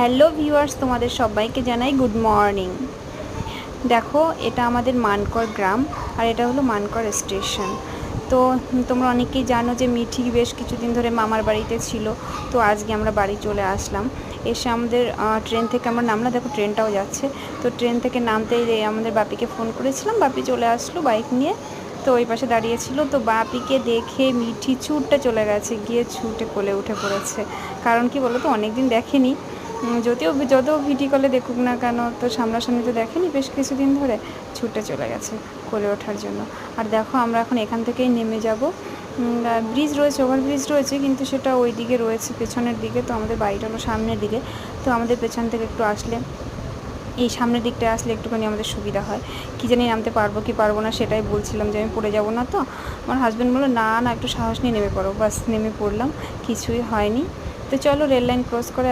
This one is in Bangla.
হ্যালো ভিউয়ার্স, তোমাদের সবাইকে জানাই গুড মর্নিং। দেখো, এটা আমাদের মানকর গ্রাম আর এটা হলো মানকর স্টেশন। তো তোমরা অনেকেই জানো যে মিঠি বেশ কিছুদিন ধরে মামার বাড়িতে ছিল। তো আজকে আমরা বাড়ি চলে আসলাম। এসে আমাদের ট্রেন থেকে আমরা নামলাম, দেখো ট্রেনটাও যাচ্ছে। তো ট্রেন থেকে নামতেই আমাদের বাপিকে ফোন করেছিলাম, বাপি চলে আসলো বাইক নিয়ে। তো ওই পাশে দাঁড়িয়েছিল, তো বাপিকে দেখে মিঠি ছুটতে চলে গেছে, গিয়ে ছুটে কোলে উঠে পড়েছে। কারণ কি বলো তো, অনেকদিন দেখেনি, যত ভিডিও কলে দেখুক না কেন, তো সামনাসামনি তো দেখেনি বেশ কিছুদিন ধরে, ছুটে চলে গেছে কোলে ওঠার জন্য। আর দেখো, আমরা এখন এখান থেকেই নেমে যাব। ব্রিজ রয়েছে, ওভার ব্রিজ রয়েছে, কিন্তু সেটা ওই দিকে রয়েছে পেছনের দিকে। তো আমাদের বাড়িটা হলো সামনের দিকে। তো আমাদের পেছন থেকে একটু আসলে, এই সামনের দিকটায় আসলে একটুখানি আমাদের সুবিধা হয়। কী জানি নামতে পারবো কি পারবো না, সেটাই বলছিলাম যে আমি পড়ে যাবো না তো। আমার হাজব্যান্ড বললো না না, একটু সাহস নিয়ে নেমে পড়ো। বাস নেমে পড়লাম, কিছুই হয়নি। তো চলো, রেল লাইন ক্রস করে